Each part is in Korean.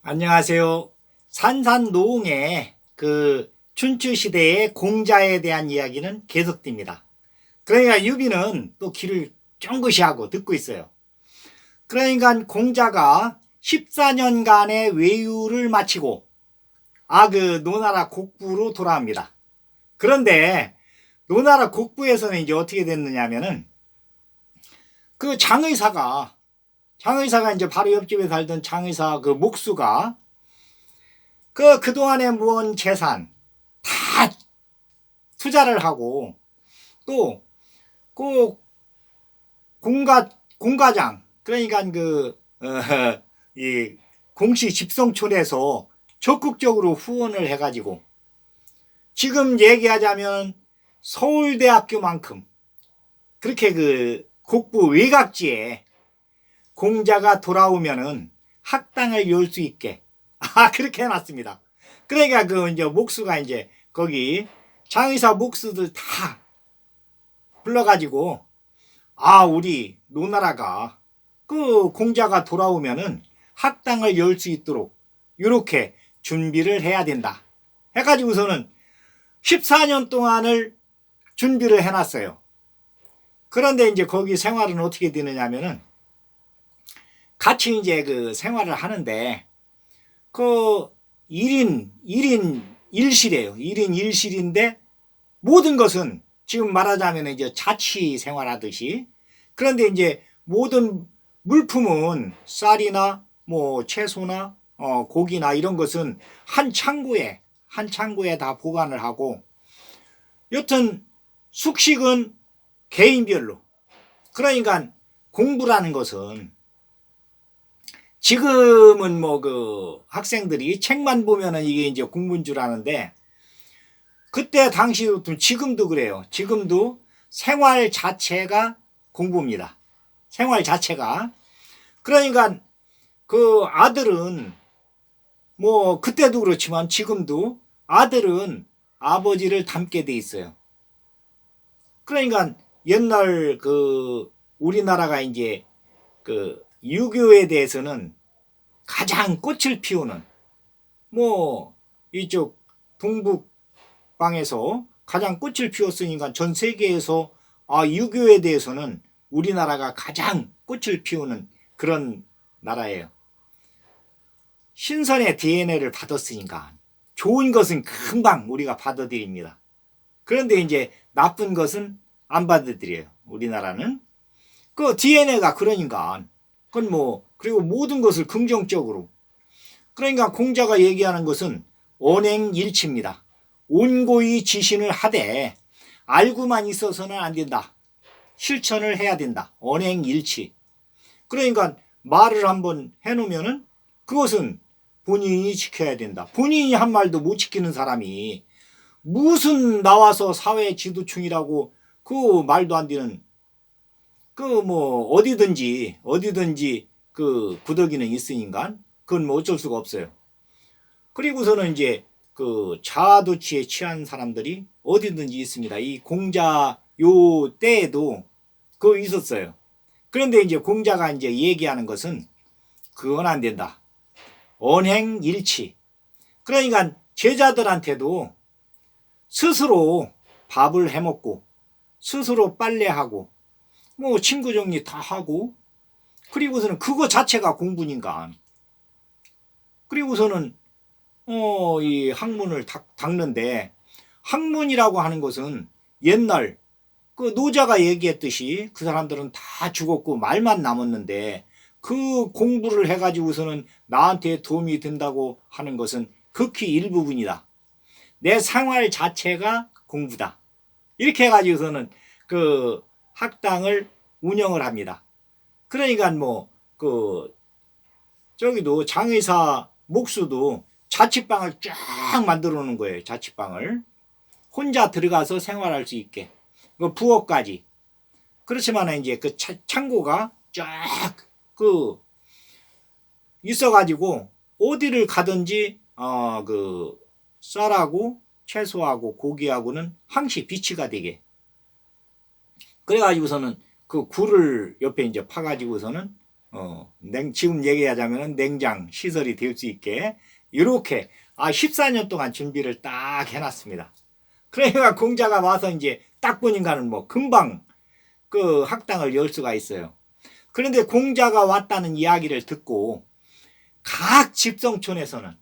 안녕하세요. 산산노웅의 춘추시대의 공자에 대한 이야기는 계속됩니다. 그러니까 유비는 또 귀를 쫑긋이 하고 듣고 있어요. 그러니까 공자가 14년간의 외유를 마치고 노나라 곡부로 돌아옵니다. 그런데 노나라 곡부에서는 이제 어떻게 됐느냐면은 장의사가 이제 바로 옆집에 살던 장의사 목수가 그동안에 모은 재산 다 투자를 하고 또 공가장 그러니까 이 공시 집성촌에서 적극적으로 후원을 해가지고 지금 얘기하자면 서울대학교만큼 그렇게 곡부 외곽지에 공자가 돌아오면은 학당을 열 수 있게 그렇게 해놨습니다. 그러니까 이제 목수가 이제 거기 장의사 목수들 다 불러가지고 우리 노나라가 공자가 돌아오면은 학당을 열 수 있도록 이렇게 준비를 해야 된다 해가지고서는 14년 동안을 준비를 해놨어요. 그런데 이제 거기 생활은 어떻게 되느냐면은 같이 이제 생활을 하는데 1인 1실이에요. 1인 1실인데 모든 것은 지금 말하자면 이제 자취 생활하듯이 그런데 이제 모든 물품은 쌀이나 뭐 채소나 고기나 이런 것은 한 창고에 다 보관을 하고 여튼 숙식은 개인별로 그러니까 공부라는 것은 지금은 학생들이 책만 보면은 이게 이제 공부인 줄 아는데 그때 당시도 지금도 그래요. 지금도 생활 자체가 공부입니다. 생활 자체가. 그러니까 아들은 그때도 그렇지만 지금도 아들은 아버지를 닮게 돼 있어요. 그러니까 옛날 우리나라가 이제 유교에 대해서는 가장 꽃을 피우는 이쪽 동북방에서 가장 꽃을 피웠으니까 전 세계에서 유교에 대해서는 우리나라가 가장 꽃을 피우는 그런 나라예요. 신선의 DNA를 받았으니까 좋은 것은 금방 우리가 받아들입니다. 그런데 이제 나쁜 것은 안 받아들여요. 우리나라는 DNA가 그러니까 그건 그리고 모든 것을 긍정적으로 그러니까 공자가 얘기하는 것은 언행일치입니다. 온고이 지신을 하되 알고만 있어서는 안 된다. 실천을 해야 된다. 언행일치. 그러니까 말을 한번 해놓으면은 그것은 본인이 지켜야 된다. 본인이 한 말도 못 지키는 사람이 무슨 나와서 사회 지도층이라고 말도 안 되는 어디든지 구더기는 있으니까 그건 어쩔 수가 없어요. 그리고서는 이제 자아도취에 취한 사람들이 어디든지 있습니다. 이 공자 요 때에도 있었어요. 그런데 이제 공자가 이제 얘기하는 것은 그건 안 된다. 언행일치. 그러니까 제자들한테도 스스로 밥을 해먹고 스스로 빨래하고 친구 정리 다 하고 그리고서는 그거 자체가 공부니까 그리고서는 이 학문을 닦는데 학문이라고 하는 것은 옛날 노자가 얘기했듯이 그 사람들은 다 죽었고 말만 남았는데 그 공부를 해가지고서는 나한테 도움이 된다고 하는 것은 극히 일부분이다. 내 생활 자체가 공부다. 이렇게 해가지고서는 학당을 운영을 합니다. 그러니까 저기도 장의사 목수도 자취방을 쫙 만들어 놓은 거예요. 자취방을 혼자 들어가서 생활할 수 있게 부엌까지. 그렇지만 이제 창고가 쫙 있어가지고 어디를 가든지 쌀하고 채소하고 고기하고는 항시 비치가 되게. 그래가지고서는 굴을 옆에 이제 파가지고서는 지금 얘기하자면 냉장 시설이 될 수 있게 이렇게 14년 동안 준비를 딱 해놨습니다. 그러니까 공자가 와서 이제 딱 보니까는 뭐 금방 그 학당을 열 수가 있어요. 그런데 공자가 왔다는 이야기를 듣고 각 집성촌에서는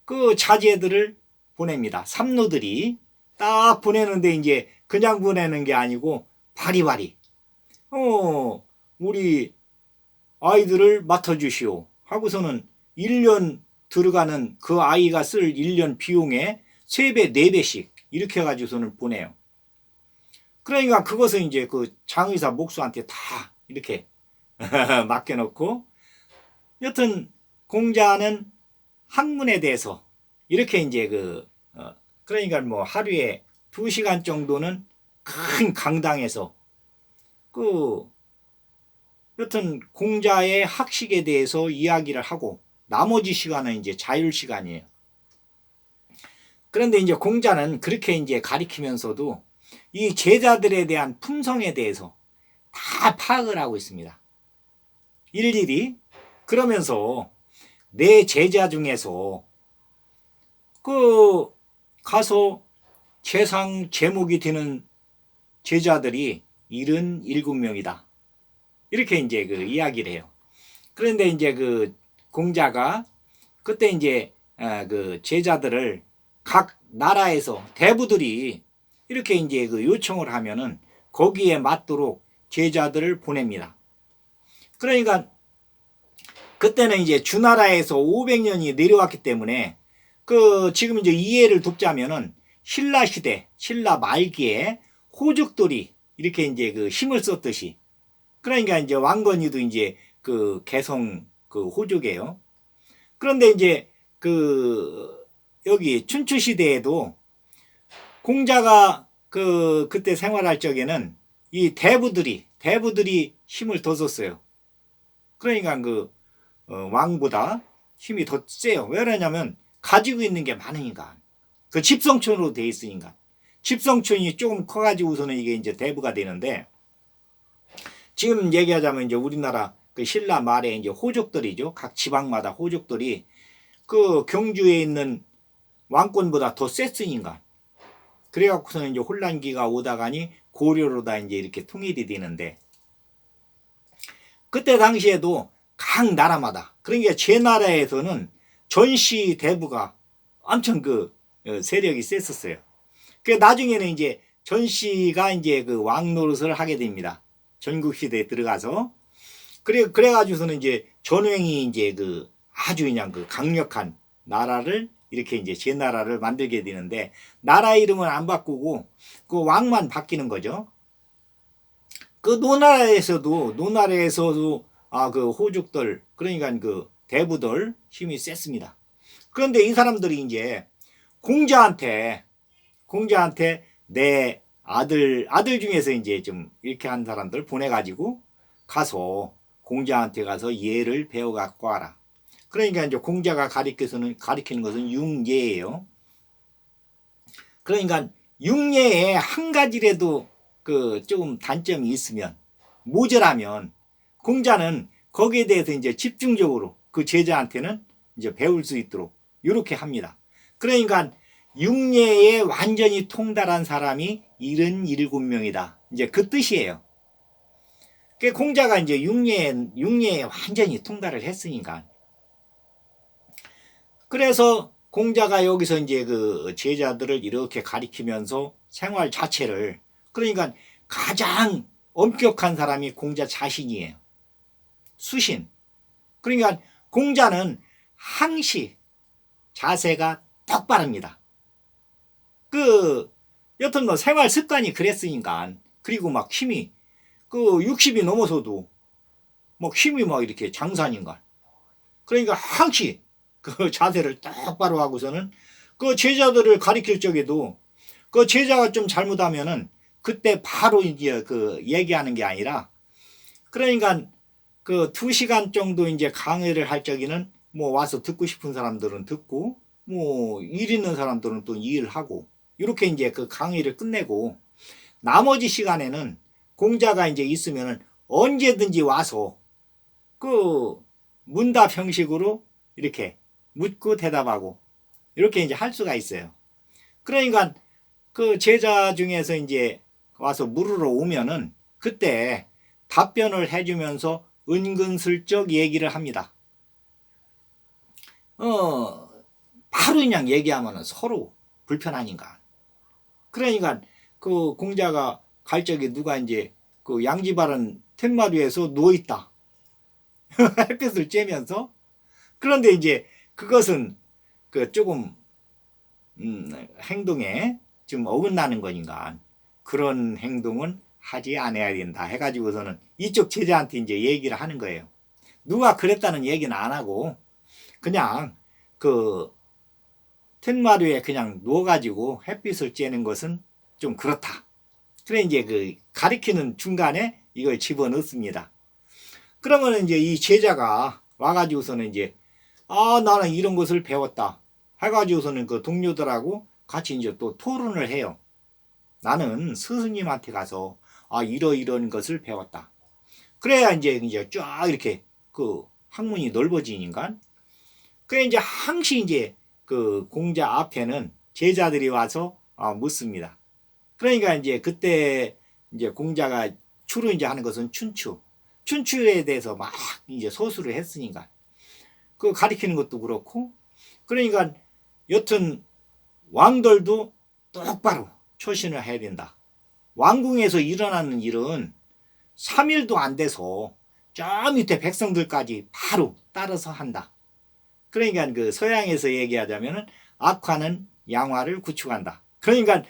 그 자제들을 보냅니다. 삼노들이 딱 보내는데 이제 그냥 보내는 게 아니고 바리바리 우리 아이들을 맡아주시오 하고서는 1년 들어가는 그 아이가 쓸 1년 비용에 3배, 4배씩 이렇게 해가지고서는 보내요. 그러니까 그것을 이제 그 장의사 목수한테 다 이렇게 맡겨놓고 여튼 공자는 학문에 대해서 이렇게 이제 그러니까 뭐 하루에 2시간 정도는 큰 강당에서 여튼 공자의 학식에 대해서 이야기를 하고 나머지 시간은 이제 자율 시간이에요. 그런데 이제 공자는 그렇게 이제 가리키면서도 이 제자들에 대한 품성에 대해서 다 파악을 하고 있습니다. 일일이. 그러면서 내 제자 중에서 가서 재상 제목이 되는 제자들이 77명이다. 이렇게 이제 이야기를 해요. 그런데 이제 공자가 그때 이제 제자들을 각 나라에서 대부들이 이렇게 이제 요청을 하면은 거기에 맞도록 제자들을 보냅니다. 그러니까 그때는 이제 주나라에서 500년이 내려왔기 때문에 지금 이제 이해를 돕자면은 신라 시대, 신라 말기에 호족들이 이렇게 이제 힘을 썼듯이 그러니까 이제 왕건이도 이제 개성 호족이에요. 그런데 이제 여기 춘추 시대에도 공자가 그때 생활할 적에는 이 대부들이 힘을 더 썼어요. 그러니까 왕보다 힘이 더 세요. 왜 그러냐면 가지고 있는 게 많으니까. 집성촌으로 돼 있으니까. 집성촌이 조금 커가지고서는 이게 이제 대부가 되는데 지금 얘기하자면 이제 우리나라 신라 말에 이제 호족들이죠. 각 지방마다 호족들이 경주에 있는 왕권보다 더 셌으니까. 그래갖고서는 이제 혼란기가 오다가니 고려로다 이제 이렇게 통일이 되는데 그때 당시에도 각 나라마다 그러니까 제 나라에서는 전시 대부가 엄청 세력이 셌었어요. 나중에는 이제 전시가 이제 왕 노릇을 하게 됩니다. 전국시대에 들어가서. 그래가지고서는 이제 전횡이 이제 아주 그냥 강력한 나라를 이렇게 이제 제 나라를 만들게 되는데 나라 이름은 안 바꾸고 왕만 바뀌는 거죠. 노나라에서도 호족들 그러니까 대부들 힘이 셌습니다. 그런데 이 사람들이 이제 공자한테 내 아들 중에서 이제 좀 이렇게 한 사람들 보내가지고 가서 공자한테 가서 예를 배워갖고 와라. 그러니까 이제 공자가 가리키는 것은 융예예요. 그러니까 융예에 한 가지라도 조금 단점이 있으면 모자라면 공자는 거기에 대해서 이제 집중적으로 제자한테는 이제 배울 수 있도록 이렇게 합니다. 그러니까 융예에 완전히 통달한 사람이 77명이다. 이제 그 뜻이에요. 공자가 이제 융예에 완전히 통달을 했으니까. 그래서 공자가 여기서 이제 제자들을 이렇게 가리키면서 생활 자체를 그러니까 가장 엄격한 사람이 공자 자신이에요. 수신. 그러니까 공자는 항시 자세가 똑바릅니다. 여튼 뭐 생활 습관이 그랬으니까 그리고 막 힘이 60이 넘어서도 막 힘이 막 이렇게 장산인가. 그러니까 항시 자세를 똑바로 하고서는 제자들을 가리킬 적에도 제자가 좀 잘못하면은 그때 바로 이제 얘기하는 게 아니라 그러니까 2시간 정도 이제 강의를 할 적에는 뭐 와서 듣고 싶은 사람들은 듣고 뭐 일 있는 사람들은 또 일을 하고 이렇게 이제 강의를 끝내고 나머지 시간에는 공자가 이제 있으면은 언제든지 와서 그 문답 형식으로 이렇게 묻고 대답하고 이렇게 이제 할 수가 있어요. 그러니까 그 제자 중에서 이제 와서 물으러 오면은 그때 답변을 해주면서 은근슬쩍 얘기를 합니다. 바로 그냥 얘기하면은 서로 불편하니까. 그러니까 그 공자가 갈 적에 누가 이제 그 양지바른 텐마루에서 누워있다. 햇빛을 쬐면서. 그런데 이제 그것은 그 조금 행동에 좀 어긋나는 거니까 그런 행동은 하지 않아야 된다 해가지고서는 이쪽 제자한테 이제 얘기를 하는 거예요. 누가 그랬다는 얘기는 안 하고 그냥 그 텐마루에 그냥 누워가지고 햇빛을 쬐는 것은 좀 그렇다. 그래 이제 그 가리키는 중간에 이걸 집어넣습니다. 그러면 이제 이 제자가 와가지고서는 이제 나는 이런 것을 배웠다 해가지고서는 그 동료들하고 같이 이제 또 토론을 해요. 나는 스승님한테 가서 이런 것을 배웠다. 그래야 이제 쫙 이렇게 그 학문이 넓어지니까. 그래 이제 항시 이제 그 공자 앞에는 제자들이 와서 묻습니다. 그러니까 이제 그때 이제 공자가 주로 이제 하는 것은 춘추에 대해서 막 이제 소수를 했으니까 그 가리키는 것도 그렇고. 그러니까 여튼 왕들도 똑바로 초신을 해야 된다. 왕궁에서 일어나는 일은 3일도 안 돼서 저 밑에 백성들까지 바로 따라서 한다. 그러니까 그 서양에서 얘기하자면은 악화는 양화를 구축한다. 그러니까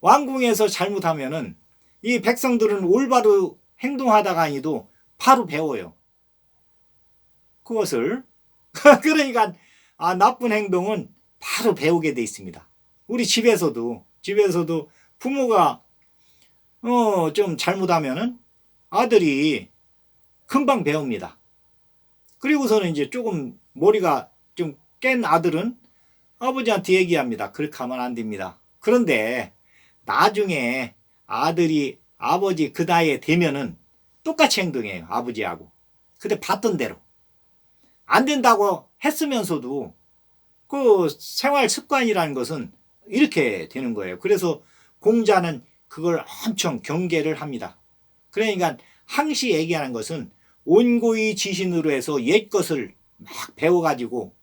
왕궁에서 잘못하면은 이 백성들은 올바로 행동하다가니도 바로 배워요. 그것을. 그러니까 나쁜 행동은 바로 배우게 돼 있습니다. 우리 집에서도 부모가 좀 잘못하면은 아들이 금방 배웁니다. 그리고서는 이제 조금 머리가 좀 깬 아들은 아버지한테 얘기합니다. 그렇게 하면 안 됩니다. 그런데 나중에 아들이 아버지 그 나이에 되면은 똑같이 행동해요. 아버지하고. 근데 봤던 대로. 안 된다고 했으면서도 그 생활 습관이라는 것은 이렇게 되는 거예요. 그래서 공자는 그걸 엄청 경계를 합니다. 그러니까 항시 얘기하는 것은 온고의 지신으로 해서 옛 것을 막 배워가지고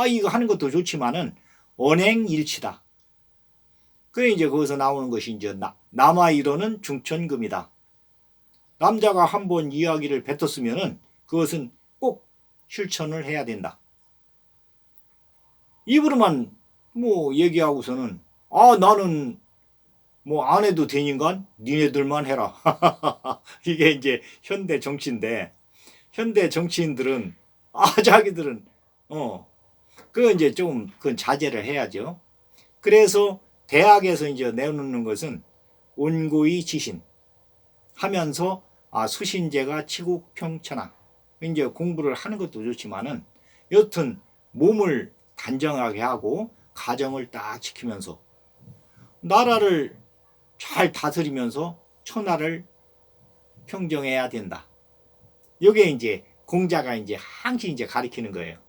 이거 하는 것도 좋지만은 언행일치다. 그래 이제 거기서 나오는 것이 이제 남아이로는 중천금이다. 남자가 한번 이야기를 뱉었으면은 그것은 꼭 실천을 해야 된다. 입으로만 뭐 얘기하고서는 나는 뭐 안 해도 되니까 니네들만 해라. 이게 이제 현대 정치인데 현대 정치인들은 자기들은 그 이제 좀 그건 자제를 해야죠. 그래서 대학에서 이제 내놓는 것은 온고의 지신 하면서 수신제가 치국평천하. 이제 공부를 하는 것도 좋지만은 여튼 몸을 단정하게 하고 가정을 딱 지키면서 나라를 잘 다스리면서 천하를 평정해야 된다. 이게 이제 공자가 이제 항시 이제 가리키는 거예요.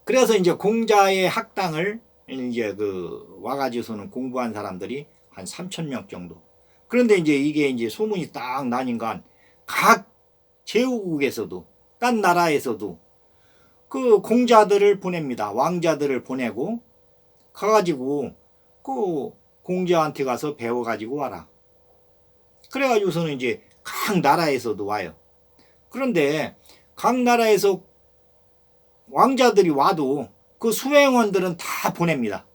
그래서 이제 공자의 학당을 이제 그 와가지고서는 공부한 사람들이 한 3,000명 정도. 그런데 이제 이게 이제 소문이 딱 나니까 각 제후국에서도 딴 나라에서도 그 공자들을 보냅니다. 왕자들을 보내고 가가지고 그 공자한테 가서 배워가지고 와라. 그래가지고서는 이제 각 나라에서도 와요. 그런데 각 나라에서 왕자들이 와도 그 수행원들은 다 보냅니다.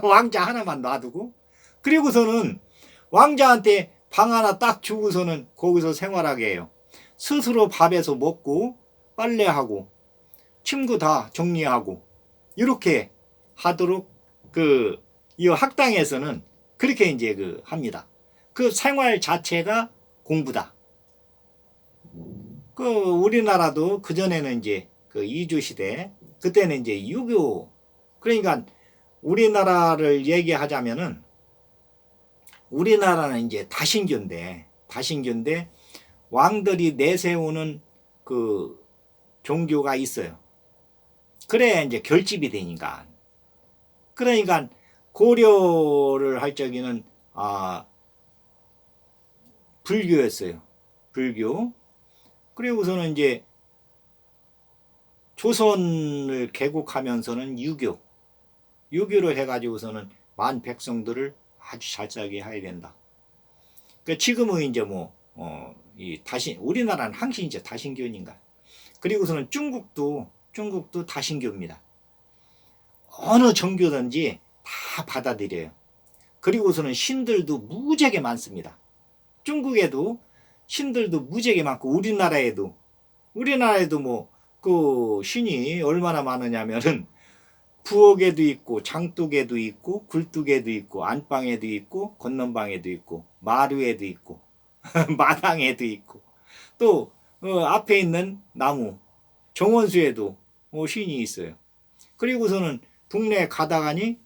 왕자 하나만 놔두고. 그리고서는 왕자한테 방 하나 딱 주고서는 거기서 생활하게 해요. 스스로 밥에서 먹고 빨래하고 침구 다 정리하고 이렇게 하도록 이 학당에서는 그렇게 이제 합니다. 그 생활 자체가 공부다. 우리나라도 그전에는 이제 이주 시대 그때는 이제 유교. 그러니까 우리나라를 얘기하자면은 우리나라는 이제 다신교인데 왕들이 내세우는 그 종교가 있어요. 그래야 이제 결집이 되니까. 그러니까 고려를 할 적에는 불교였어요. 불교. 그리고서는 이제 조선을 개국하면서는 유교를 해가지고서는 만 백성들을 아주 잘 살게 해야 된다. 그러니까 지금은 이제 우리나라는 항상 이제 다신교니까. 그리고서는 중국도 다신교입니다. 어느 종교든지 다 받아들여요. 그리고서는 신들도 무지하게 많습니다. 중국에도 신들도 무지하게 많고 우리나라에도 그 신이 얼마나 마느냐면은 부엌에도 있고 장독에도 있고 굴뚝에도 있고 안방에도 있고 건넌방에도 있고 마루에도 있고 마당에도 있고 또 앞에 있는 나무 정원수에도 신이 있어요. 그리고서는 동네 가다가니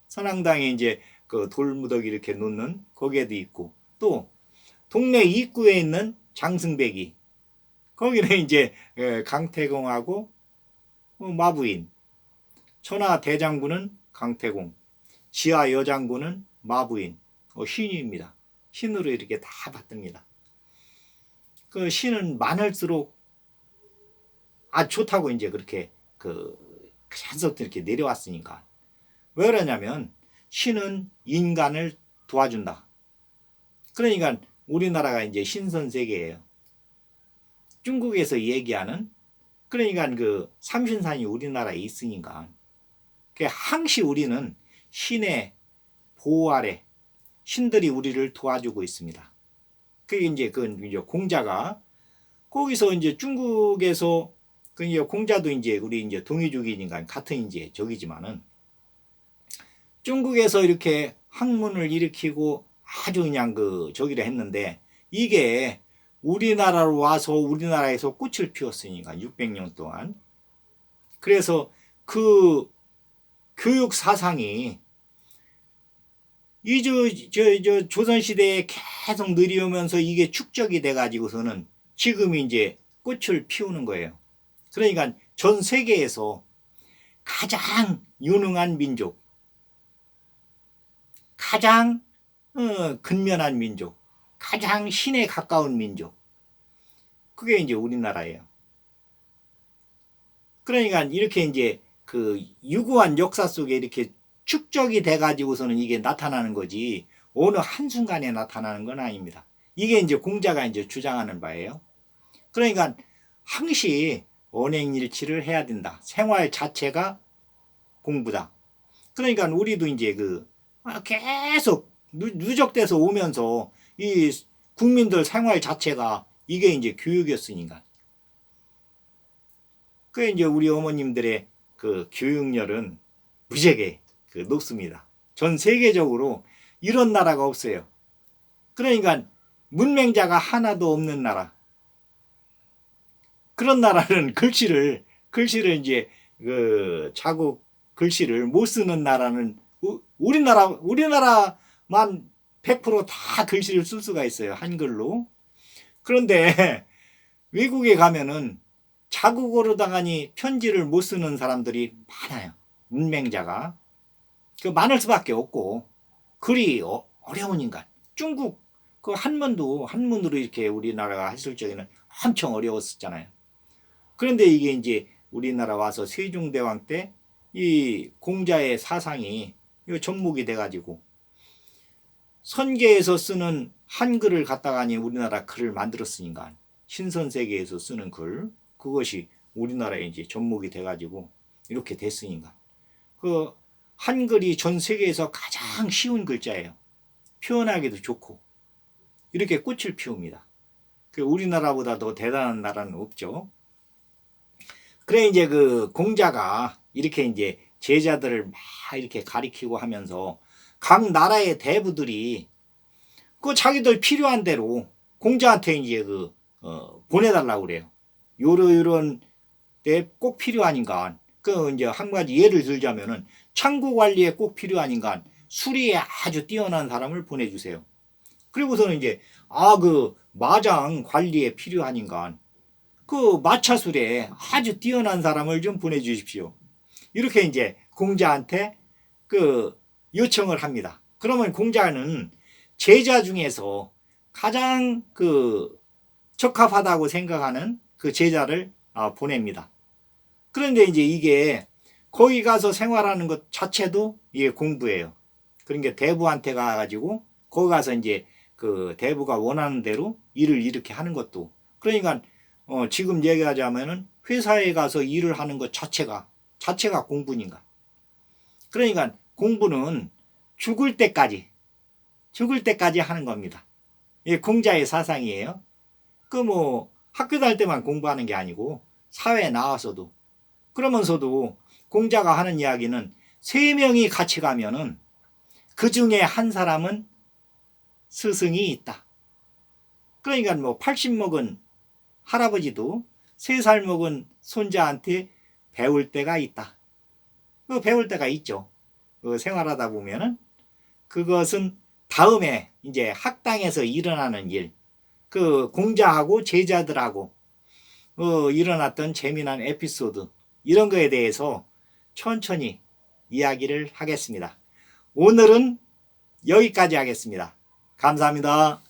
선앙당에 이제 그 돌무더기 이렇게 놓는 거기에도 있고 또 동네 입구에 있는 장승배기 거기는 이제 강태공하고 마부인 천하 대장군은 강태공 지하 여장군은 마부인 신입니다. 신으로 이렇게 다 받듭니다. 그 신은 많을수록 좋다고 이제 그렇게 계속 이렇게 내려왔으니까. 왜 그러냐면 신은 인간을 도와준다. 그러니까 우리나라가 이제 신선세계예요. 중국에서 얘기하는 그러니까 그 삼신산이 우리나라에 있으니까 항시 우리는 신의 보호 아래 신들이 우리를 도와주고 있습니다. 그게 이제 공자가 거기서 이제 중국에서 이제 공자도 이제 우리 이제 동이족이니까 같은 이제 적이지만은 중국에서 이렇게 학문을 일으키고 아주 그냥 저기를 했는데 이게 우리나라로 와서 우리나라에서 꽃을 피웠으니까 600년 동안. 그래서 그 교육 사상이 조선시대에 계속 느려오면서 이게 축적이 돼가지고서는 지금 이제 꽃을 피우는 거예요. 그러니까 전 세계에서 가장 유능한 민족, 가장 근면한 민족, 가장 신에 가까운 민족, 그게 이제 우리나라예요. 그러니까 이렇게 이제 유구한 역사 속에 이렇게 축적이 돼가지고서는 이게 나타나는 거지 어느 한순간에 나타나는 건 아닙니다. 이게 이제 공자가 이제 주장하는 바예요. 그러니까 항시 언행일치를 해야 된다. 생활 자체가 공부다. 그러니까 우리도 이제 계속 누적돼서 오면서 이 국민들 생활 자체가 이게 이제 교육이었으니까. 그 이제 우리 어머님들의 교육열은 무지하게 높습니다. 전 세계적으로 이런 나라가 없어요. 그러니까 문맹자가 하나도 없는 나라. 그런 나라는 글씨를 이제 자국 글씨를 못 쓰는 나라는 우리나라만 100%다 글씨를 쓸 수가 있어요. 한글로. 그런데 외국에 가면은 자국어로다가니 편지를 못 쓰는 사람들이 많아요. 문맹자가. 많을 수밖에 없고 글이 어려우니까. 중국 한문으로 이렇게 우리나라가 했을 적에는 엄청 어려웠었잖아요. 그런데 이게 이제 우리나라 와서 세종대왕 때 이 공자의 사상이 접목이 돼가지고 선계에서 쓰는 한글을 갖다가니 우리나라 글을 만들었으니까 신선세계에서 쓰는 글 그것이 우리나라에 이제 접목이 돼가지고 이렇게 됐으니까 한글이 전 세계에서 가장 쉬운 글자예요. 표현하기도 좋고 이렇게 꽃을 피웁니다. 우리나라보다 더 대단한 나라는 없죠. 그래 이제 공자가 이렇게 이제 제자들을 막 이렇게 가리키고 하면서 각 나라의 대부들이 자기들 필요한 대로 공자한테 이제 보내달라고 그래요. 요런 때 꼭 필요하니까 이제 한 가지 예를 들자면은 창고 관리에 꼭 필요하니까 수리에 아주 뛰어난 사람을 보내주세요. 그리고서는 이제 마장 관리에 필요하니까 그 마차술에 아주 뛰어난 사람을 좀 보내주십시오. 이렇게 이제 공자한테 그 요청을 합니다. 그러면 공자는 제자 중에서 가장 그 적합하다고 생각하는 그 제자를 보냅니다. 그런데 이제 이게 거기 가서 생활하는 것 자체도 이게 공부예요. 그러니까 대부한테 가가지고 거기 가서 이제 그 대부가 원하는 대로 일을 이렇게 하는 것도, 그러니까 지금 얘기하자면은 회사에 가서 일을 하는 것 자체가 공부인가. 그러니까 공부는 죽을 때까지 하는 겁니다. 이게 공자의 사상이에요. 그 뭐 학교 다닐 때만 공부하는 게 아니고 사회에 나와서도. 그러면서도 공자가 하는 이야기는 3명이 같이 가면은 그 중에 한 사람은 스승이 있다. 그러니까 뭐 80 먹은 할아버지도 3살 먹은 손자한테 배울 때가 있다. 그 배울 때가 있죠. 그 생활하다 보면은 그것은 다음에 이제 학당에서 일어나는 일, 그 공자하고 제자들하고 일어났던 재미난 에피소드, 이런 거에 대해서 천천히 이야기를 하겠습니다. 오늘은 여기까지 하겠습니다. 감사합니다.